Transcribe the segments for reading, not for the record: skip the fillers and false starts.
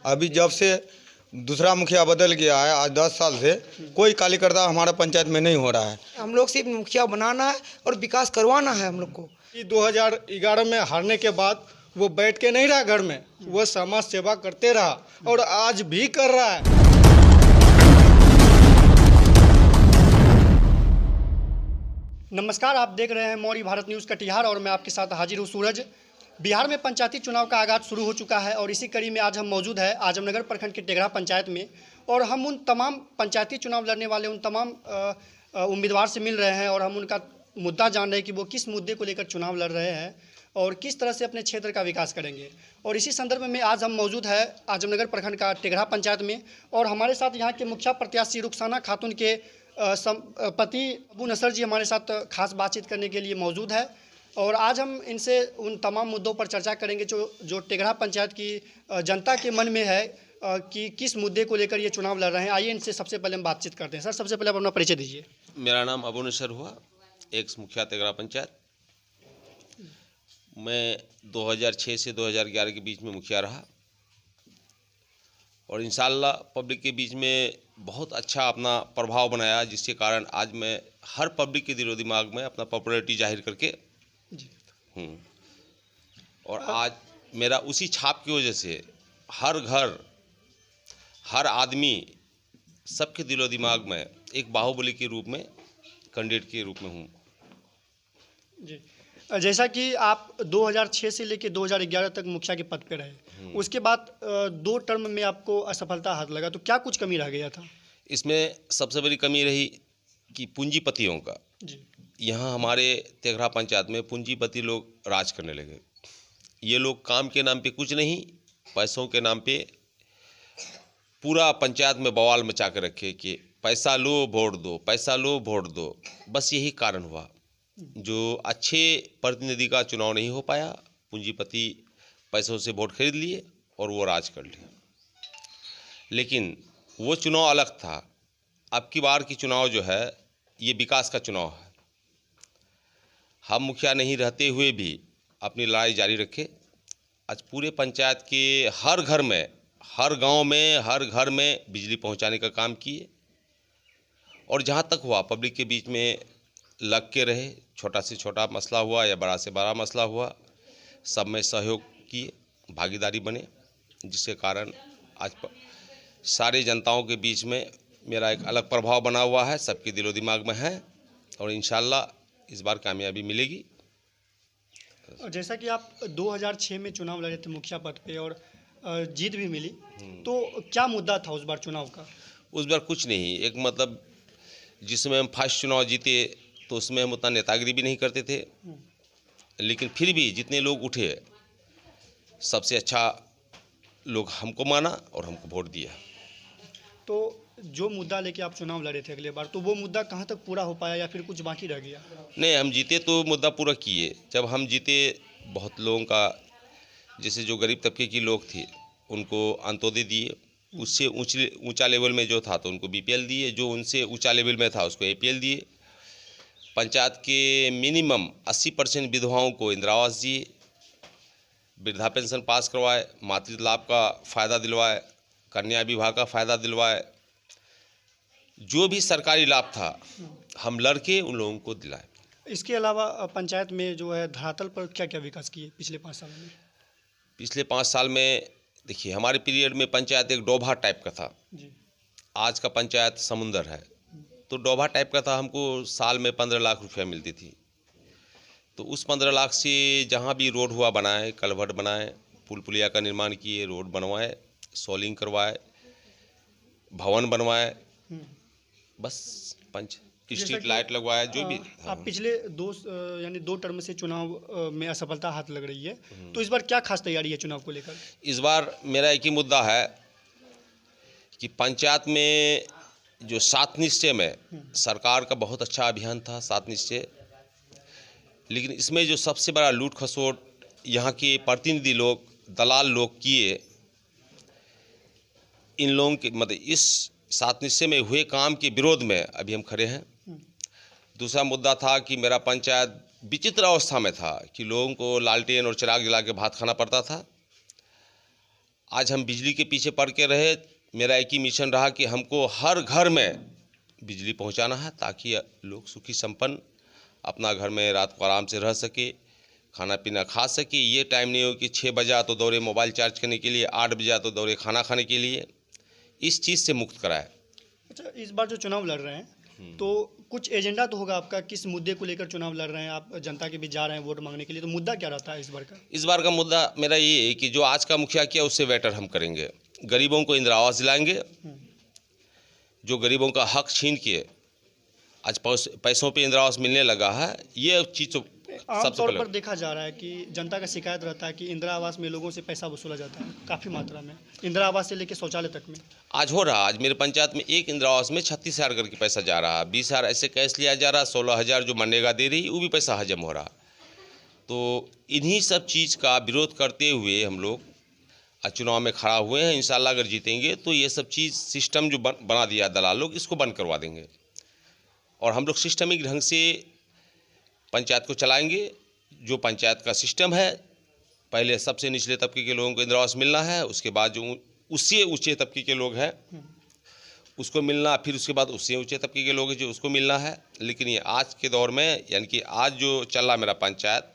अभी जब से दूसरा मुखिया बदल गया है, आज 10 साल से कोई कार्यकर्ता हमारा पंचायत में नहीं हो रहा है। हम लोग सिर्फ मुखिया बनाना है और विकास करवाना है हम लोग को। 2011 में हारने के बाद वो बैठ के नहीं रहा घर में, वो समाज सेवा करते रहा और आज भी कर रहा है। नमस्कार, आप देख रहे हैं मौरी भारत न्यूज़ कटिहार और मैं आपके साथ हाजिर हूँ सूरज। बिहार में पंचायती चुनाव का आगाज शुरू हो चुका है और इसी कड़ी में आज हम मौजूद है आजमनगर प्रखंड के टेगरा पंचायत में और हम उन तमाम पंचायती चुनाव लड़ने वाले उन तमाम उम्मीदवार से मिल रहे हैं और हम उनका मुद्दा जान रहे हैं कि वो किस मुद्दे को लेकर चुनाव लड़ रहे हैं और किस तरह से अपने क्षेत्र का विकास करेंगे। और इसी संदर्भ में आज हम मौजूद है आजमनगर प्रखंड का टेगरा पंचायत में और हमारे साथ यहाँ के मुखिया प्रत्याशी रुखसाना खातून के पति अबू नसर जी हमारे साथ खास बातचीत करने के लिए मौजूद है और आज हम इनसे उन तमाम मुद्दों पर चर्चा करेंगे जो टेगरा पंचायत की जनता के मन में है कि किस मुद्दे को लेकर ये चुनाव लड़ रहे हैं। आइए इनसे सबसे पहले हम बातचीत करते हैं। सर, सबसे पहले आप अपना परिचय दीजिए। मेरा नाम अबू नसर हुआ, एक्स मुखिया टेगरा पंचायत। मैं 2006 से 2011 के बीच में मुखिया रहा और इंशाल्लाह पब्लिक के बीच में बहुत अच्छा अपना प्रभाव बनाया, जिसके कारण आज मैं हर पब्लिक के दिलो दिमाग में अपना पॉपुलैरिटी जाहिर करके हूँ और आज मेरा उसी छाप की वजह से हर घर, हर आदमी, सबके दिलो दिमाग में एक बाहुबली के रूप में, कैंडिडेट के रूप में हूँ। जी, जैसा कि आप 2006 से लेकर 2011 तक मुखिया के पद पे रहे, उसके बाद 2 टर्म में आपको असफलता हाथ लगा, तो क्या कुछ कमी रह गया था? इसमें सबसे बड़ी कमी रही कि पूंजीपतियों का। जी, यहाँ हमारे तेघरा पंचायत में पूंजीपति लोग राज करने लगे। ये लोग काम के नाम पे कुछ नहीं, पैसों के नाम पे पूरा पंचायत में बवाल मचा के रखे कि पैसा लो वोट दो, पैसा लो वोट दो। बस यही कारण हुआ जो अच्छे प्रतिनिधि का चुनाव नहीं हो पाया। पूंजीपति पैसों से वोट खरीद लिए और वो राज कर लिए। लेकिन वो चुनाव अलग था। अब की बार की चुनाव जो है ये विकास का चुनाव है। हम मुखिया नहीं रहते हुए भी अपनी लड़ाई जारी रखे। आज पूरे पंचायत के हर घर में, हर गांव में, हर घर में बिजली पहुंचाने का काम किए और जहां तक हुआ पब्लिक के बीच में लग के रहे। छोटा से छोटा मसला हुआ या बड़ा से बड़ा मसला हुआ, सब में सहयोग किए, भागीदारी बने, जिसके कारण आज सारे जनताओं के बीच में मेरा एक अलग प्रभाव बना हुआ है, सबके दिलो दिमाग में है और इंशाल्लाह इस बार कामयाबी मिलेगी। और जैसा कि आप 2006 में चुनाव लड़े थे मुखिया पद पे और जीत भी मिली, तो क्या मुद्दा था उस बार चुनाव का? उस बार कुछ नहीं, एक मतलब जिसमें हम फर्स्ट चुनाव जीते तो उसमें हम उतना नेतागिरी भी नहीं करते थे, लेकिन फिर भी जितने लोग उठे सबसे अच्छा लोग हमको माना और हमको वोट दिया। तो जो मुद्दा लेके आप चुनाव लड़े थे अगले बार, तो वो मुद्दा कहाँ तक पूरा हो पाया या फिर कुछ बाकी रह गया? नहीं, हम जीते तो मुद्दा पूरा किए। जब हम जीते बहुत लोगों का, जैसे जो गरीब तबके की लोग थे उनको अंत्योदय दिए, उससे ऊंचा लेवल में जो था तो उनको बीपीएल दिए, जो उनसे ऊंचा लेवल में था उसको एपीएल दिए। पंचायत के मिनिमम 80% विधवाओं को इंदिरा आवास दिए, वृद्धा पेंशन पास करवाए, मातृ लाभ का फ़ायदा दिलवाए, कन्या विवाह का फ़ायदा दिलवाए। जो भी सरकारी लाभ था हम लड़के उन लोगों को दिलाए। इसके अलावा पंचायत में जो है धरातल पर क्या क्या विकास किए पिछले 5 साल में? पिछले 5 साल में देखिए, हमारे पीरियड में पंचायत एक डोभा टाइप का था जी। आज का पंचायत समुंदर है। तो डोभा टाइप का था, हमको साल में 15 लाख रुपया मिलती थी। तो उस 15 लाख से जहाँ भी रोड हुआ बनाए, कलवर्ट बनाए, पुल पुलिया का निर्माण किए, रोड बनवाए, सोलिंग करवाए, भवन बनवाए, बस स्ट्रीट लाइट लगवाया, जो भी था। आप पिछले 2 टर्म से चुनाव में असफलता हाथ लग रही है, तो इस बार क्या खास तैयारी है चुनाव को लेकर? इस बार मेरा एक ही मुद्दा है कि पंचायत में जो 7 निश्चय में सरकार का बहुत अच्छा अभियान था, 7 निश्चय, लेकिन इसमें जो सबसे बड़ा लूट खसोट यहाँ के प्रतिनिधि लोग, दलाल लोग किए, इन लोगों के मतलब इस 7 निश्चय में हुए काम के विरोध में अभी हम खड़े हैं। दूसरा मुद्दा था कि मेरा पंचायत विचित्र अवस्था में था कि लोगों को लालटेन और चिराग जला के भात खाना पड़ता था आज हम बिजली के पीछे पड़ के रहे। मेरा एक ही मिशन रहा कि हमको हर घर में बिजली पहुंचाना है, ताकि लोग सुखी संपन्न अपना घर में रात को आराम से रह सके, खाना पीना खा सके। ये टाइम नहीं हो कि 6 बजा तो दौड़े मोबाइल चार्ज करने के लिए, 8 बजा तो दौड़े खाना खाने के लिए। इस चीज़ से मुक्त कराए। अच्छा, इस बार जो चुनाव लड़ रहे हैं तो कुछ एजेंडा तो होगा आपका, किस मुद्दे को लेकर चुनाव लड़ रहे हैं आप? जनता के बीच जा रहे हैं वोट मांगने के लिए, तो मुद्दा क्या रहता है इस बार का? इस बार का मुद्दा मेरा ये है कि जो आज का मुखिया किया उससे बेटर हम करेंगे। गरीबों को इंदिरा आवास दिलाएंगे। जो गरीबों का हक छीन के आज पैसों पे इंदिरा आवास मिलने लगा है, ये चीज़ तो सबसे आमतौर पहले। पर देखा जा रहा है कि जनता का शिकायत रहता है कि इंदिरा आवास में लोगों से पैसा वसूला जाता है काफ़ी मात्रा में, इंदिरा आवास से लेकर शौचालय तक में। आज हो रहा, आज मेरे पंचायत में एक इंदिरा आवास में 36,000 करके पैसा जा रहा है, 20,000 ऐसे कैश लिया जा रहा, 16,000 जो मनरेगा दे रही वो भी पैसा हजम हो रहा। तो इन्हीं सब चीज़ का विरोध करते हुए हम लोग आज चुनाव में खड़ा हुए हैं। इंशाल्लाह अगर जीतेंगे तो ये सब चीज़ सिस्टम जो बना दिया दलाल लोग, इसको बंद करवा देंगे और हम लोग सिस्टमिक ढंग से पंचायत को चलाएंगे। जो पंचायत का सिस्टम है, पहले सबसे निचले तबके के लोगों को इंदिरा आवास मिलना है, उसके बाद जो उससे ऊंचे तबके के लोग हैं उसको मिलना, फिर उसके बाद उससे ऊंचे तबके के लोग हैं जो उसको मिलना है। लेकिन ये आज के दौर में, यानी कि आज जो चल रहा मेरा पंचायत,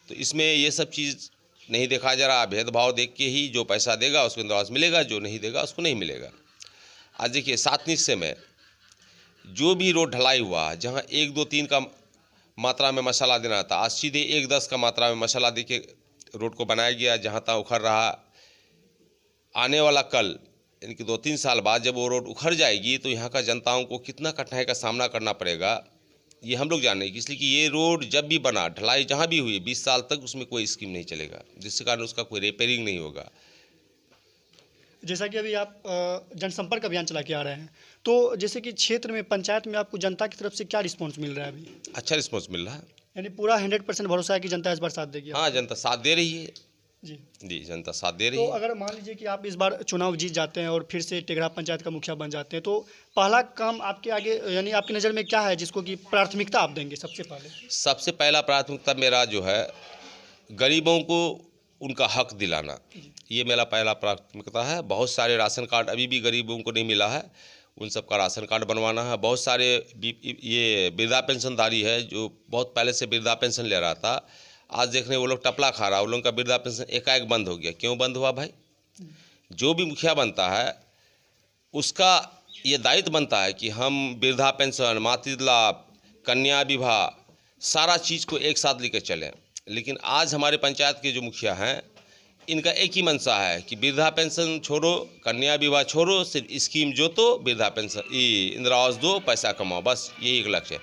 तो इसमें ये सब चीज़ नहीं देखा जा रहा। भेदभाव देख के ही जो पैसा देगा उसको इंदिरा आवास मिलेगा, जो नहीं देगा उसको नहीं मिलेगा। आज देखिए 7 निश्चय में जो भी रोड ढलाई हुआ, जहाँ 1, 2, 3 का मात्रा में मसाला देना था, आज सीधे 1, 10 का मात्रा में मसाला दे के रोड को बनाया गया। जहाँ तक उखड़ रहा, आने वाला कल यानी कि 2-3 साल बाद जब वो रोड उखड़ जाएगी तो यहाँ का जनताओं को कितना कठिनाई का सामना करना पड़ेगा, ये हम लोग जानेंगे। इसलिए कि ये रोड जब भी बना, ढलाई जहाँ भी हुई, 20 साल तक उसमें कोई स्कीम नहीं चलेगा, जिसके कारण उसका कोई रिपेयरिंग नहीं होगा। जैसा कि अभी आप जनसंपर्क अभियान चला के आ रहे हैं, तो जैसे कि क्षेत्र में, पंचायत में आपको जनता की तरफ से क्या रिस्पांस मिल रहा है अभी? अच्छा रिस्पॉन्स मिल रहा है। यानी पूरा 100% भरोसा है कि जनता इस बार साथ देगी? हाँ, जनता साथ दे रही है जी। जी, जनता साथ दे रही तो है। अगर मान लीजिए कि आप इस बार चुनाव जीत जाते हैं और फिर से टेघरा पंचायत का मुखिया बन जाते हैं, तो पहला काम आपके आगे, यानी आपकी नज़र में क्या है जिसको कि प्राथमिकता आप देंगे सबसे पहले? सबसे पहला प्राथमिकता मेरा जो है, गरीबों को उनका हक दिलाना, ये मेरा पहला प्राथमिकता है। बहुत सारे राशन कार्ड अभी भी गरीबों को नहीं मिला है, उन सब का राशन कार्ड बनवाना है। बहुत सारे ये वृद्धा पेंशनधारी है जो बहुत पहले से वृद्धा पेंशन ले रहा था, आज देख रहे हैं वो लोग टपला खा रहा है, उन लोगों का वृद्धा पेंशन एकाएक बंद हो गया। क्यों बंद हुआ भाई? जो भी मुखिया बनता है उसका ये दायित्व बनता है कि हम वृद्धा पेंशन, मातृ लाभ, कन्या विवाह, सारा चीज़ को एक साथ लेकर चलें। लेकिन आज हमारे पंचायत के जो मुखिया हैं, इनका एक ही मंशा है कि वृद्धा पेंशन छोड़ो, कन्या विवाह छोड़ो, सिर्फ स्कीम जो तो वृद्धा पेंशन, इंदिरा आवास दो, पैसा कमाओ, बस यही एक लक्ष्य है।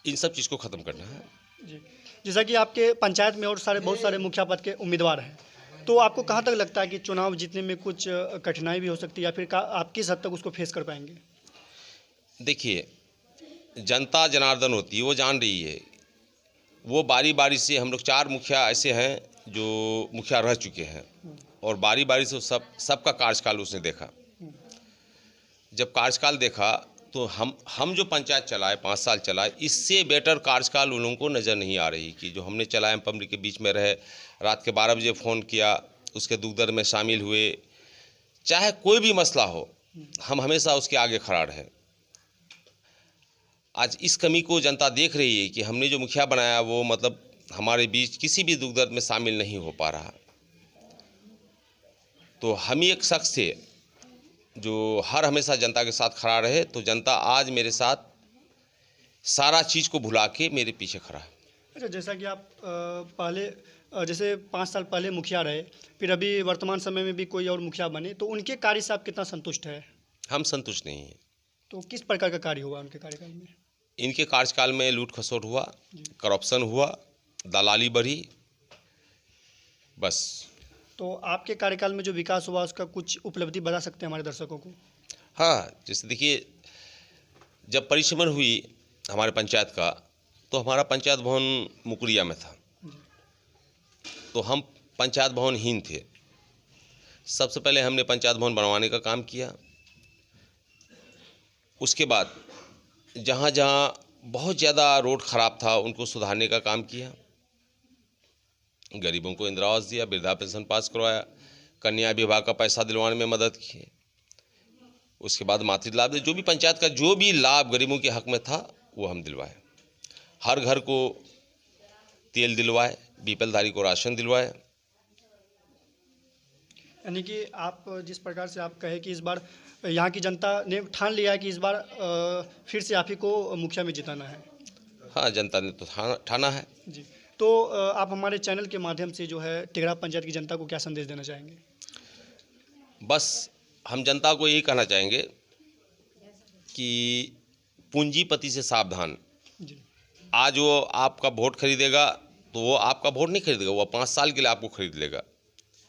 इन सब चीज़ को ख़त्म करना है जी। जैसा कि आपके पंचायत में और बहुत सारे मुखिया पद के उम्मीदवार हैं, तो आपको कहाँ तक लगता है कि चुनाव जीतने में कुछ कठिनाई भी हो सकती है, या फिर आप किस हद तक उसको फेस कर पाएंगे? देखिए, जनता जनार्दन होती है, वो जान रही है। वो बारी बारी से, हम लोग 4 मुखिया ऐसे हैं जो मुखिया रह चुके हैं और बारी बारी से सबका कार्यकाल उसने देखा। जब कार्यकाल देखा तो हम जो पंचायत चलाए, 5 साल चलाए, इससे बेटर कार्यकाल उन लोगों को नज़र नहीं आ रही कि जो हमने चलाए। हम पब्लिक के बीच में रहे, रात के 12 बजे फ़ोन किया, उसके दुख दर्द में शामिल हुए, चाहे कोई भी मसला हो, हम हमेशा उसके आगे खड़ा रहे। आज इस कमी को जनता देख रही है कि हमने जो मुखिया बनाया वो मतलब हमारे बीच किसी भी दुख दर्द में शामिल नहीं हो पा रहा। तो हम ही एक शख्स थे जो हर हमेशा जनता के साथ खड़ा रहे, तो जनता आज मेरे साथ सारा चीज़ को भुला के मेरे पीछे खड़ा है। अच्छा, जैसा कि आप पहले जैसे 5 साल पहले मुखिया रहे, फिर अभी वर्तमान समय में भी कोई और मुखिया बने, तो उनके कार्य से आप कितना संतुष्ट है? हम संतुष्ट नहीं हैं। तो किस प्रकार का कार्य हुआ उनके कार्यकाल में? इनके कार्यकाल में लूट खसोट हुआ, करप्शन हुआ, दलाली बढ़ी, बस। तो आपके कार्यकाल में जो विकास हुआ उसका कुछ उपलब्धि बता सकते हैं हमारे दर्शकों को? हाँ, जैसे देखिए, जब परिसमन हुई हमारे पंचायत का, तो हमारा पंचायत भवन मुकरिया में था, तो हम पंचायत भवनहीन थे। सबसे पहले हमने पंचायत भवन बनवाने का काम किया। उसके बाद जहाँ जहाँ बहुत ज़्यादा रोड ख़राब था उनको सुधारने का काम किया। गरीबों को इंदिरा आवास दिया, वृद्धा पेंशन पास करवाया, कन्या विवाह का पैसा दिलवाने में मदद की। उसके बाद मातृ लाभ, जो भी पंचायत का जो भी लाभ गरीबों के हक में था वो हम दिलवाए। हर घर को तेल दिलवाए, बीपीएल धारी को राशन दिलवाए। यानी कि आप जिस प्रकार से आप कहे कि इस बार यहाँ की जनता ने ठान लिया है कि इस बार फिर से आप ही को मुखिया में जिताना है। हाँ, जनता ने तो ठाना है जी। तो आप हमारे चैनल के माध्यम से जो है टेघरा पंचायत की जनता को क्या संदेश देना चाहेंगे? बस हम जनता को यही कहना चाहेंगे कि पूंजीपति से सावधान। जी। आज वो आपका वोट खरीदेगा तो वो आपका वोट नहीं खरीदेगा, वो 5 साल के लिए आपको खरीद लेगा।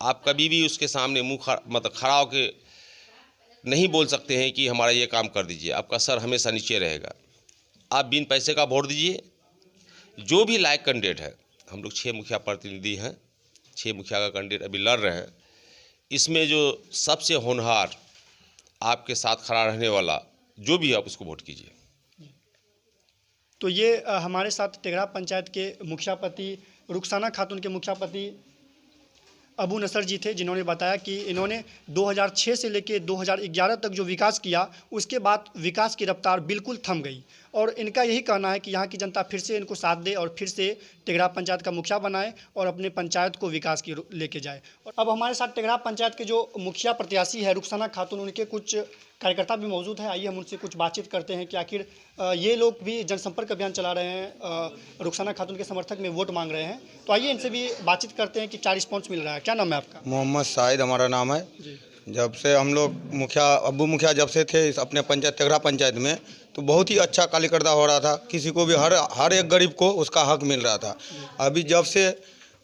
आप कभी भी उसके सामने मतलब खड़ा होके नहीं बोल सकते हैं कि हमारा ये काम कर दीजिए, आपका सर हमेशा नीचे रहेगा। आप बिन पैसे का वोट दीजिए। जो भी लायक कैंडिडेट है, हम लोग 6 मुखिया प्रतिनिधि हैं, 6 मुखिया का कैंडिडेट अभी लड़ रहे हैं। इसमें जो सबसे होनहार, आपके साथ खड़ा रहने वाला जो भी है, आप उसको वोट कीजिए। तो ये हमारे साथ टेघरा पंचायत के मुखियापति रुखसाना खातून के मुखियापति अबू नसर जी थे, जिन्होंने बताया कि इन्होंने 2006 से लेकर 2011 तक जो विकास किया, उसके बाद विकास की रफ्तार बिल्कुल थम गई। और इनका यही कहना है कि यहाँ की जनता फिर से इनको साथ दे और फिर से टेघरा पंचायत का मुखिया बनाए और अपने पंचायत को विकास की लेके जाए। और अब हमारे साथ टेघरा पंचायत के जो मुखिया प्रत्याशी है रुखसाना खातून, उनके कुछ कार्यकर्ता भी मौजूद हैं। आइए हम उनसे कुछ बातचीत करते हैं कि आखिर ये लोग भी जनसंपर्क अभियान चला रहे हैं, रुखसाना खातून के समर्थक में वोट मांग रहे हैं। तो आइए इनसे भी बातचीत करते हैं कि क्या रिस्पॉन्स मिल रहा है। क्या नाम है आपका? मोहम्मद शाहिद हमारा नाम है जी। जब से हम लोग अब्बू मुखिया जब से थे इस अपने पंचायत टेघरा पंचायत में, तो बहुत ही अच्छा कार्यकर्ता हो रहा था। किसी को भी हर एक गरीब को उसका हक मिल रहा था। अभी जब से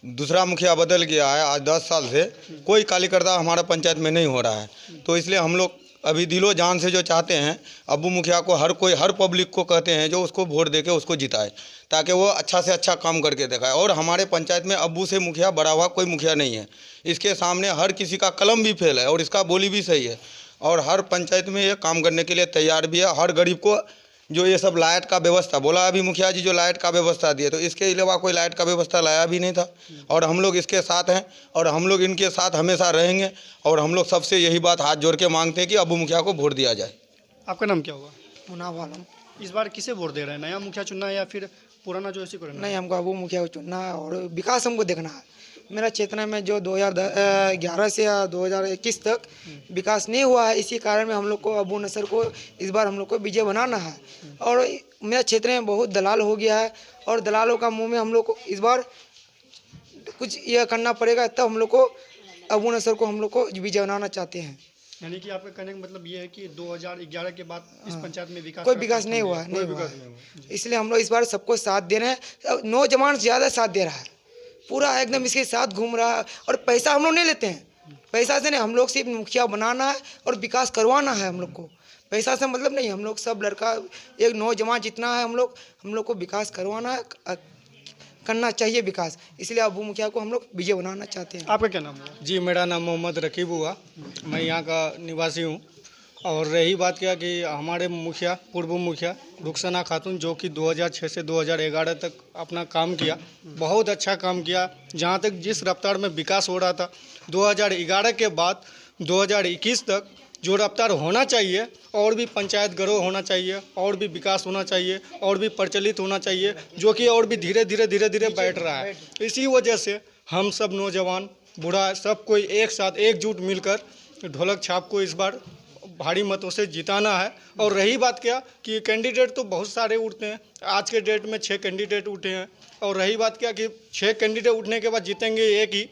दूसरा मुखिया बदल गया है, आज 10 साल से कोई कार्यकर्ता हमारा पंचायत में नहीं हो रहा है। तो इसलिए हम लोग अभी दिलो जान से जो चाहते हैं, अब्बू मुखिया को हर पब्लिक को कहते हैं जो उसको वोट देके उसको जिताए, ताकि वो अच्छा से अच्छा काम करके दिखाए। और हमारे पंचायत में अब्बू से मुखिया बड़ा हुआ कोई मुखिया नहीं है। इसके सामने हर किसी का कलम भी फेल है और इसका बोली भी सही है। और हर पंचायत में ये काम करने के लिए तैयार भी है। हर गरीब को जो ये सब लाइट का व्यवस्था बोला, अभी मुखिया जी जो लाइट का व्यवस्था दिए, तो इसके अलावा कोई लाइट का व्यवस्था लाया भी नहीं था। और हम लोग इसके साथ हैं और हम लोग इनके साथ हमेशा रहेंगे। और हम लोग सबसे यही बात हाथ जोड़ के मांगते हैं कि अब्बू मुखिया को वोट दिया जाए। आपका नाम क्या हुआ? मुनाफ आलम। इस बार किसे वोट दे रहे हैं? नया मुखिया चुनना है या फिर पुराना जो ऐसे करना है? नहीं, हमको अबू मुखिया को चुनना है और विकास हमको देखना है। मेरा चेतना में जो 2011 से 2021 तक विकास नहीं हुआ है, इसी कारण में हम लोग को अबू नसर को इस बार हम लोग को विजय बनाना है। और मेरा क्षेत्र में बहुत दलाल हो गया है और दलालों का मुंह में हम लोग को इस बार कुछ यह करना पड़ेगा, तब हम लोग को अबू नसर को हम लोग को विजय बनाना चाहते हैं। यानी कि आपका कहने का मतलब ये है कि 2011 के बाद इस पंचायत में कोई विकास नहीं हुआ है। इसलिए हम लोग इस बार सबको साथ दे रहे हैं। नौजवान ज़्यादा साथ दे रहा है, पूरा एकदम इसके साथ घूम रहा है। और पैसा हम लोग नहीं लेते हैं, पैसा से नहीं, हम लोग सिर्फ मुखिया बनाना है और विकास करवाना है। हम लोग को पैसा से मतलब नहीं, हम लोग सब लड़का एक नौजवान जितना है, हम लोग को विकास करवाना है, करना चाहिए विकास। इसलिए अबू मुखिया को हम लोग विजय बनाना चाहते हैं। आपका क्या नाम है? जी, मेरा नाम मोहम्मद रकीब हुआ, मैं यहाँ का निवासी हूँ। और रही बात क्या कि हमारे मुखिया, पूर्व मुखिया रुखसाना खातून, जो कि 2006 से 2011 तक अपना काम किया, बहुत अच्छा काम किया। जहाँ तक जिस रफ्तार में विकास हो रहा था 2011 के बाद 2021 तक जो रफ्तार होना चाहिए, और भी पंचायत ग्रोह होना चाहिए, और भी विकास होना चाहिए, और भी प्रचलित होना चाहिए, जो कि और भी धीरे धीरे बैठ रहा है। इसी वजह से हम सब नौजवान बूढ़ा सब कोई एक साथ एकजुट मिलकर ढोलक छाप को इस बार भारी मतों से जिताना है। और रही बात क्या कि कैंडिडेट तो बहुत सारे उठते हैं, आज के डेट में 6 कैंडिडेट उठे हैं। और रही बात क्या कि 6 कैंडिडेट उठने के बाद जीतेंगे एक ही,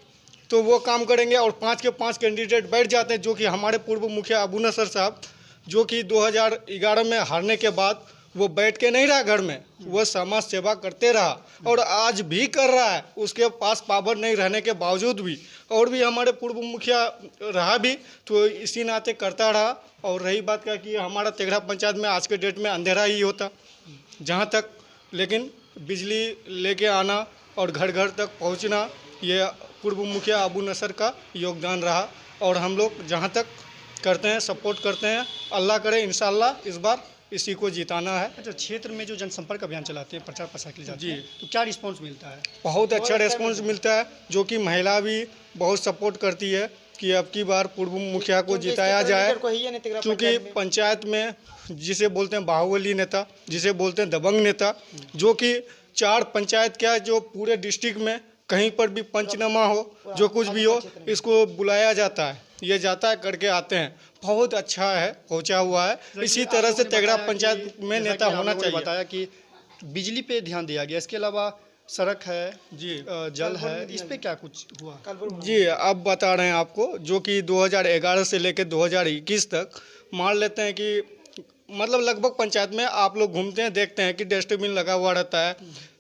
तो वो काम करेंगे। और 5 के 5 कैंडिडेट बैठ जाते हैं, जो कि हमारे पूर्व मुखिया अबू नसर साहब, जो कि 2011 में हारने के बाद वो बैठ के नहीं रहा घर में, वो समाज सेवा करते रहा और आज भी कर रहा है। उसके पास पावर नहीं रहने के बावजूद भी, और भी हमारे पूर्व मुखिया रहा भी, तो इसी नाते करता रहा। और रही बात क्या कि हमारा टेघरा पंचायत में आज के डेट में अंधेरा ही होता जहाँ तक, लेकिन बिजली लेके आना और घर घर तक पहुँचना, ये पूर्व मुखिया अबू नसर का योगदान रहा। और हम लोग जहाँ तक करते हैं, सपोर्ट करते हैं। अल्लाह करे इंशाल्लाह इस बार इसी को जिताना है। अच्छा, क्षेत्र में जो जनसंपर्क अभियान चलाते हैं, प्रचार प्रसार के लिए जाते जी। हैं, तो क्या रिस्पांस मिलता है? बहुत अच्छा रिस्पॉन्स मिलता है, जो कि महिला भी बहुत सपोर्ट करती है कि अब की बार पूर्व मुखिया को जिताया जाए, क्योंकि पंचायत में जिसे बोलते हैं बाहुबली नेता, जिसे बोलते हैं दबंग नेता, जो कि 4 पंचायत क्या जो पूरे डिस्ट्रिक्ट में कहीं पर भी पंचनामा हो, जो कुछ भी हो, इसको बुलाया जाता है, ये जाता है करके आते हैं। बहुत अच्छा है, पहुंचा हुआ है। इसी तरह से तेघड़ा पंचायत में नेता होना चाहिए। बताया कि बिजली पे ध्यान दिया गया, इसके अलावा सड़क है जी जल है, इस पे क्या कुछ हुआ? जी, अब बता रहे हैं आपको, जो कि 2011 से लेकर 2021 तक मान लेते हैं कि मतलब लगभग पंचायत में आप लोग घूमते हैं, देखते हैं कि डस्टबिन लगा हुआ रहता है,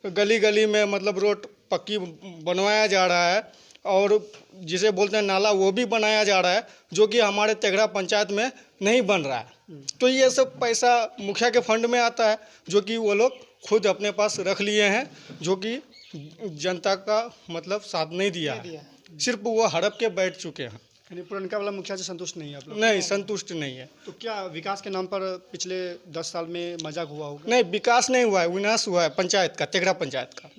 गली गली में मतलब रोड पक्की बनवाया जा रहा है, और जिसे बोलते हैं नाला वो भी बनाया जा रहा है, जो कि हमारे तेघड़ा पंचायत में नहीं बन रहा है। तो ये सब पैसा मुखिया के फंड में आता है, जो कि वो लोग खुद अपने पास रख लिए हैं, जो कि जनता का मतलब साथ नहीं दिया है, सिर्फ वो हड़प के बैठ चुके हैं। यानी पुरनका वाला मुखिया से संतुष्ट नहीं है आप लोग? नहीं, संतुष्ट नहीं है। तो क्या विकास के नाम पर पिछले 10 साल में मजाक हुआ होगा? नहीं, विकास नहीं हुआ है, विनाश हुआ है पंचायत का, तेघड़ा पंचायत का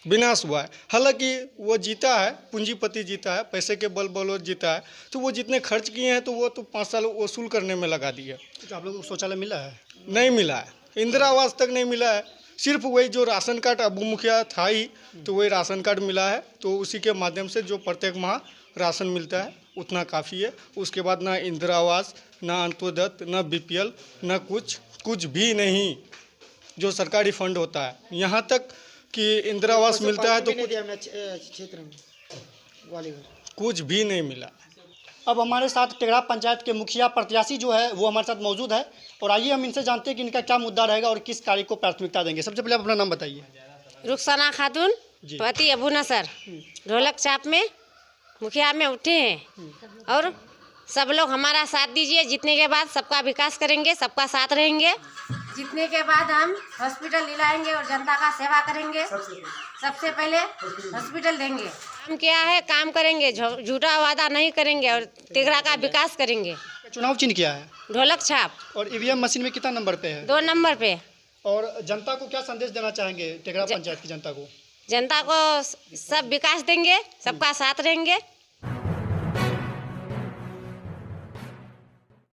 विनाश हुआ है। हालांकि वो जीता है, पूंजीपति जीता है, पैसे के बल बलौत जीता है, तो वो जितने खर्च किए हैं तो वो तो 5 साल वसूल करने में लगा दिए। तो आप लोगों को शौचालय मिला है? नहीं मिला है, इंदिरा आवास तक नहीं मिला है, सिर्फ वही जो राशन कार्ड अबू मुखिया था ही, तो वही राशन कार्ड मिला है, तो उसी के माध्यम से जो प्रत्येक माह राशन मिलता है उतना काफ़ी है। उसके बाद ना इंदिरा आवास, ना अंत्योदय, ना BPL, ना कुछ भी नहीं जो सरकारी फंड होता है। यहाँ तक कि इंदिरा आवास मिलता है तो क्षेत्र में कुछ भी नहीं मिला। अब हमारे साथ तेघड़ा पंचायत के मुखिया प्रत्याशी जो है वो हमारे साथ मौजूद है, और आइए हम इनसे जानते हैं कि इनका क्या मुद्दा रहेगा और किस कार्य को प्राथमिकता देंगे। सबसे पहले आप अपना नाम बताइए। रुखसाना खातून, पति अबू नसर, ढोलक छाप में मुखिया में उठे हैं, और सब लोग हमारा साथ दीजिए। जीतने के बाद सबका विकास करेंगे, सबका साथ रहेंगे। जीतने के बाद हम हॉस्पिटल दिलाएंगे और जनता का सेवा करेंगे। सबसे पहले हॉस्पिटल देंगे। काम क्या है, काम करेंगे, झूठा वादा नहीं करेंगे, और तेघड़ा का विकास करेंगे। चुनाव चिन्ह क्या है? ढोलक छाप। और EVM मशीन में कितना नंबर पे है? 2 नंबर पे। और जनता को क्या संदेश देना चाहेंगे तेघड़ा पंचायत की जनता को? जनता को सब विकास देंगे, सबका साथ रहेंगे।